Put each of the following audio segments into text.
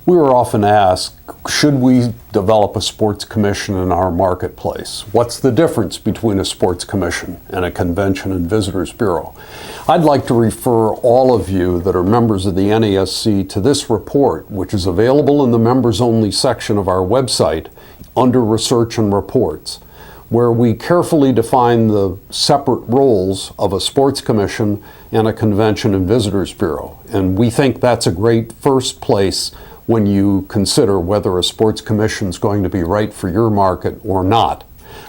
We are often asked, should we develop a sports commission in our marketplace? What's the difference between a sports commission and a convention and visitors bureau? I'd like to refer all of you that are members of the NASC to this report, which is available in the members only section of our website under research and reports, where we carefully define the separate roles of a sports commission and a convention and visitors bureau. And we think that's a great first place when you consider whether a sports commission is going to be right for your market or not.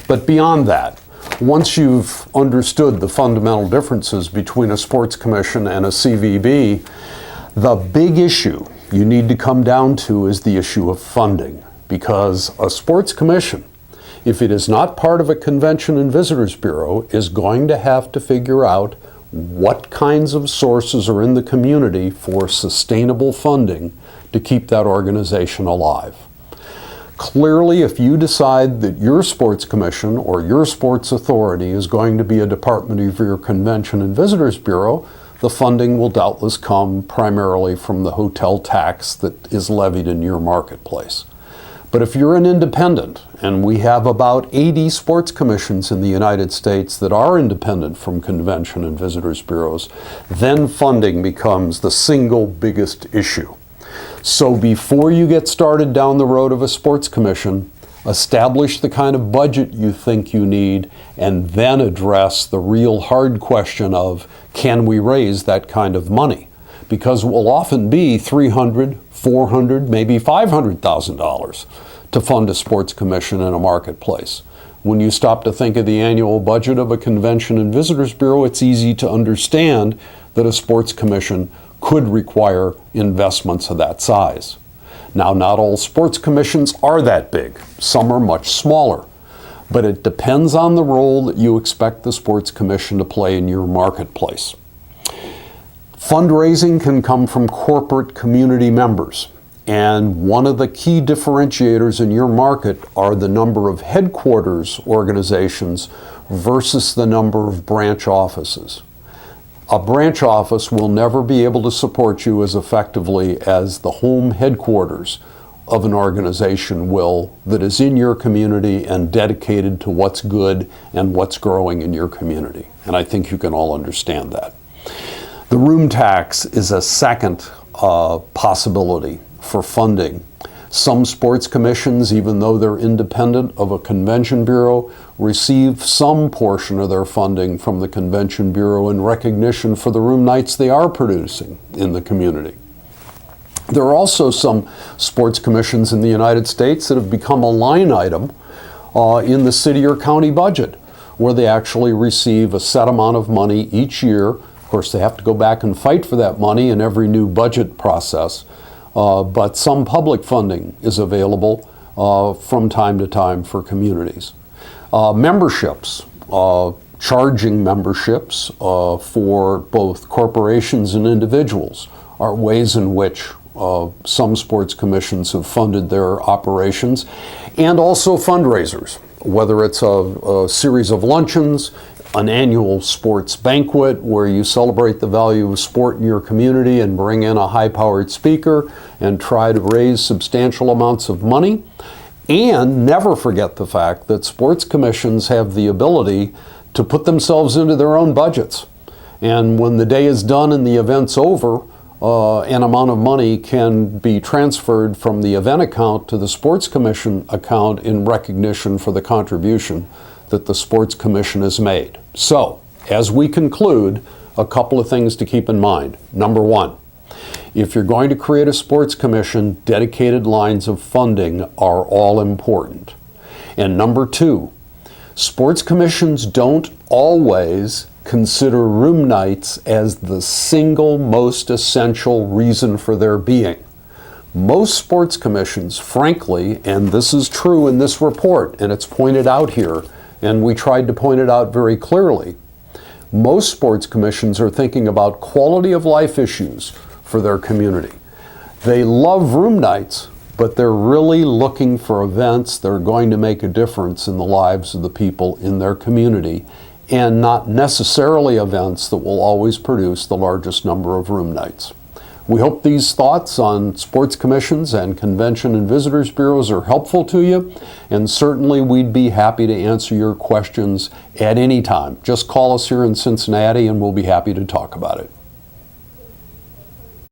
But beyond that, once you've understood the fundamental differences between a sports commission and a CVB, the big issue you need to come down to is the issue of funding. Because a sports commission, if it is not part of a convention and visitors bureau, is going to have to figure out what kinds of sources are in the community for sustainable funding to keep that organization alive. Clearly, if you decide that your sports commission or your sports authority is going to be a department of your convention and visitors bureau, the funding will doubtless come primarily from the hotel tax that is levied in your marketplace. But if you're an independent, and we have about 80 sports commissions in the United States that are independent from convention and visitors bureaus, then funding becomes the single biggest issue. So before you get started down the road of a sports commission, establish the kind of budget you think you need, and then address the real hard question of, can we raise that kind of money? Because it will often be $300,000, $400,000, maybe $500,000 to fund a sports commission in a marketplace. When you stop to think of the annual budget of a convention and visitors bureau, it's easy to understand that a sports commission could require investments of that size. Now, not all sports commissions are that big. Some are much smaller. But it depends on the role that you expect the sports commission to play in your marketplace. Fundraising can come from corporate community members. And one of the key differentiators in your market are the number of headquarters organizations versus the number of branch offices. A branch office will never be able to support you as effectively as the home headquarters of an organization will that is in your community and dedicated to what's good and what's growing in your community. And I think you can all understand that. The room tax is a second possibility for funding. Some sports commissions, even though they're independent of a convention bureau, receive some portion of their funding from the convention bureau in recognition for the room nights they are producing in the community. There are also some sports commissions in the United States that have become a line item in the city or county budget, where they actually receive a set amount of money each year. Of course, they have to go back and fight for that money in every new budget process. But some public funding is available from time to time for communities. Memberships, charging memberships for both corporations and individuals are ways in which some sports commissions have funded their operations, and also fundraisers, whether it's a series of luncheons, an annual sports banquet where you celebrate the value of sport in your community and bring in a high-powered speaker and try to raise substantial amounts of money. And never forget the fact that sports commissions have the ability to put themselves into their own budgets. And when the day is done and the event's over, an amount of money can be transferred from the event account to the sports commission account in recognition for the contribution that the sports commission has made. So, as we conclude, a couple of things to keep in mind. Number one, if you're going to create a sports commission, dedicated lines of funding are all important. And number two, sports commissions don't always consider room nights as the single most essential reason for their being. Most sports commissions, frankly, and this is true in this report, and it's pointed out here, and we tried to point it out very clearly, most sports commissions are thinking about quality of life issues for their community. They love room nights, but they're really looking for events that are going to make a difference in the lives of the people in their community, and not necessarily events that will always produce the largest number of room nights. We hope these thoughts on sports commissions and convention and visitors bureaus are helpful to you, and certainly we'd be happy to answer your questions at any time. Just call us here in Cincinnati and we'll be happy to talk about it.